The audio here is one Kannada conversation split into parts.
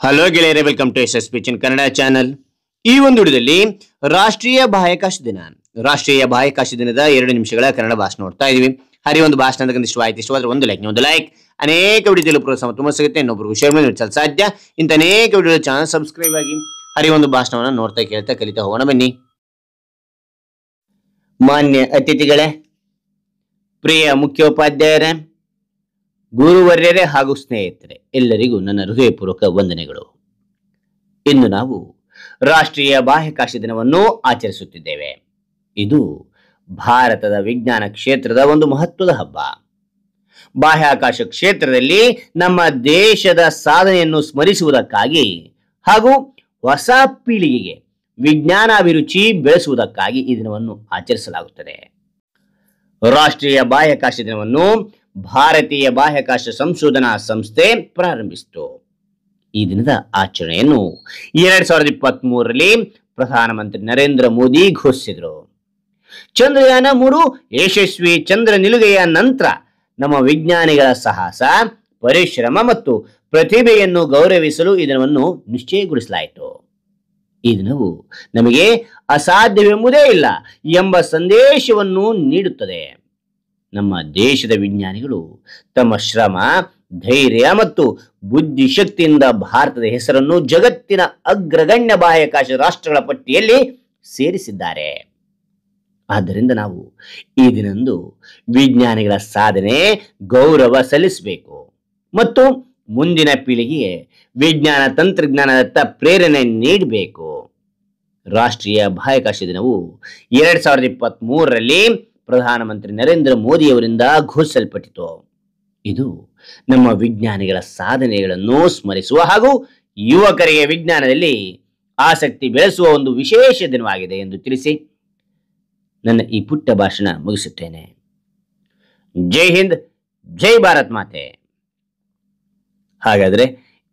ಹಲೋ ಗೆಳೆಯರೆ, welcome to S pitch in Kannada channel. ಈ ಒಂದು ವಿಡಿಯೋದಲ್ಲಿ ರಾಷ್ಟ್ರೀಯ ಬಾಹ್ಯಾಕಾಶ ದಿನದ 2 ನಿಮಿಷಗಳ ಕನ್ನಡ ಭಾಷಣ ನೋಡ್ತಾ ಇದೀವಿ. ಹರಿ ಒಂದು ಭಾಷಣ ಅಂತ ಇಷ್ಟವಾದ್ರೆ ಒಂದು ಲೈಕ್. ಅನೇಕ ವಿಡಿಯೋದಲ್ಲಿ ಪ್ರೋತ್ಸಾಹ ತುಂಬಾ ಸಿಗುತ್ತೆ. ಇನ್ನೊಬ್ಬರು ಶೇರ್ ಮಾಡಿ ಸಾಧ್ಯ. ಇಂಥ ಅನೇಕ ವಿಡಿಯೋ ಚಾನಲ್ ಸಬ್ಸ್ಕ್ರೈಬ್ ಆಗಿ ಹರಿ ಒಂದು ಭಾಷಣವನ್ನು ನೋಡ್ತಾ ಕೇಳ್ತಾ ಕಲಿತಾ ಹೋಗೋಣ ಬನ್ನಿ. ಮಾನ್ಯ ಅತಿಥಿಗಳೇ, ಪ್ರಿಯ ಮುಖ್ಯೋಪಾಧ್ಯಾಯರೇ, ಗುರುವರ್ಯರೇ ಹಾಗೂ ಸ್ನೇಹಿತರೆ, ಎಲ್ಲರಿಗೂ ನನ್ನ ಹೃದಯಪೂರ್ವಕ ವಂದನೆಗಳು. ಇಂದು ನಾವು ರಾಷ್ಟ್ರೀಯ ಬಾಹ್ಯಾಕಾಶ ದಿನವನ್ನು ಆಚರಿಸುತ್ತಿದ್ದೇವೆ. ಇದು ಭಾರತದ ವಿಜ್ಞಾನ ಕ್ಷೇತ್ರದ ಒಂದು ಮಹತ್ವದ ಹಬ್ಬ. ಬಾಹ್ಯಾಕಾಶ ಕ್ಷೇತ್ರದಲ್ಲಿ ನಮ್ಮ ದೇಶದ ಸಾಧನೆಯನ್ನು ಸ್ಮರಿಸುವುದಕ್ಕಾಗಿ ಹಾಗೂ ಹೊಸ ಪೀಳಿಗೆಗೆ ವಿಜ್ಞಾನಾಭಿರುಚಿ ಬೆಳೆಸುವುದಕ್ಕಾಗಿ ಈ ದಿನವನ್ನು ಆಚರಿಸಲಾಗುತ್ತದೆ. ರಾಷ್ಟ್ರೀಯ ಬಾಹ್ಯಾಕಾಶ ದಿನವನ್ನು ಭಾರತೀಯ ಬಾಹ್ಯಾಕಾಶ ಸಂಶೋಧನಾ ಸಂಸ್ಥೆ ಪ್ರಾರಂಭಿಸಿತು. ಈ ದಿನದ ಆಚರಣೆಯನ್ನು 2023ರಲ್ಲಿ ಪ್ರಧಾನಮಂತ್ರಿ ನರೇಂದ್ರ ಮೋದಿ ಘೋಷಿಸಿದರು. ಚಂದ್ರಯಾನ 3 ಯಶಸ್ವಿ ಚಂದ್ರ ನಿಲುಗಡೆಯ ನಂತರ ನಮ್ಮ ವಿಜ್ಞಾನಿಗಳ ಸಾಹಸ, ಪರಿಶ್ರಮ ಮತ್ತು ಪ್ರತಿಭೆಯನ್ನು ಗೌರವಿಸಲು ಈ ದಿನವನ್ನು ನಿಶ್ಚಯಗೊಳಿಸಲಾಯಿತು. ಈ ದಿನವು ನಮಗೆ ಅಸಾಧ್ಯವೆಂಬುದೇ ಇಲ್ಲ ಎಂಬ ಸಂದೇಶವನ್ನು ನೀಡುತ್ತದೆ. ನಮ್ಮ ದೇಶದ ವಿಜ್ಞಾನಿಗಳು ತಮ್ಮ ಶ್ರಮ, ಧೈರ್ಯ ಮತ್ತು ಬುದ್ಧಿಶಕ್ತಿಯಿಂದ ಭಾರತದ ಹೆಸರನ್ನು ಜಗತ್ತಿನ ಅಗ್ರಗಣ್ಯ ಬಾಹ್ಯಾಕಾಶ ರಾಷ್ಟ್ರಗಳ ಪಟ್ಟಿಯಲ್ಲಿ ಸೇರಿಸಿದ್ದಾರೆ. ಆದ್ದರಿಂದ ನಾವು ಈ ದಿನದಂದು ವಿಜ್ಞಾನಿಗಳ ಸಾಧನೆ ಗೌರವ ಸಲ್ಲಿಸಬೇಕು ಮತ್ತು ಮುಂದಿನ ಪೀಳಿಗೆಗೆ ವಿಜ್ಞಾನ ತಂತ್ರಜ್ಞಾನದತ್ತ ಪ್ರೇರಣೆ ನೀಡಬೇಕು. ರಾಷ್ಟ್ರೀಯ ಬಾಹ್ಯಾಕಾಶ ದಿನವು 2023ರಲ್ಲಿ ಪ್ರಧಾನಮಂತ್ರಿ ನರೇಂದ್ರ ಮೋದಿ ಅವರಿಂದ ಘೋಷಿಸಲ್ಪಟ್ಟಿತು. ಇದು ನಮ್ಮ ವಿಜ್ಞಾನಿಗಳ ಸಾಧನೆಗಳನ್ನು ಸ್ಮರಿಸುವ ಹಾಗೂ ಯುವಕರಿಗೆ ವಿಜ್ಞಾನದಲ್ಲಿ ಆಸಕ್ತಿ ಬೆಳೆಸುವ ಒಂದು ವಿಶೇಷ ದಿನವಾಗಿದೆ ಎಂದು ತಿಳಿಸಿ ನನ್ನ ಈ ಪುಟ್ಟ ಭಾಷಣ ಮುಗಿಸುತ್ತೇನೆ. ಜೈ ಹಿಂದ್, ಜೈ ಭಾರತ್ ಮಾತೆ. ಹಾಗಾದ್ರೆ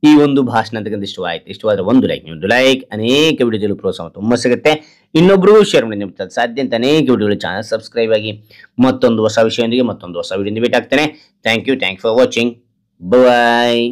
ಈ ಒಂದು ಭಾಷಣ ಅಂತ ಇಷ್ಟವಾದ್ರೆ ಒಂದು ಲೈಕ್. ಅನೇಕ ವಿಡಿಯೋದಲ್ಲಿ ಪ್ರೋತ್ಸಾಹ ತುಂಬಾ ಸಿಗುತ್ತೆ. ಇನ್ನೊಬ್ರು ಶೇರ್ ಮಾಡಿ ಸಾಧ್ಯ ಅಂತ ಅನೇಕ ವಿಡಿಯೋಗಳು ಚಾನಲ್ ಸಬ್ಸ್ಕ್ರೈಬ್ ಆಗಿ ಮತ್ತೊಂದು ಹೊಸ ವಿಷಯದೊಂದಿಗೆ ಮತ್ತೊಂದು ಹೊಸ ವಿಡಿಯೋದಿಂದ ಭೇಟಿ ಆಗ್ತೇನೆ. Thank you for watching. Bye.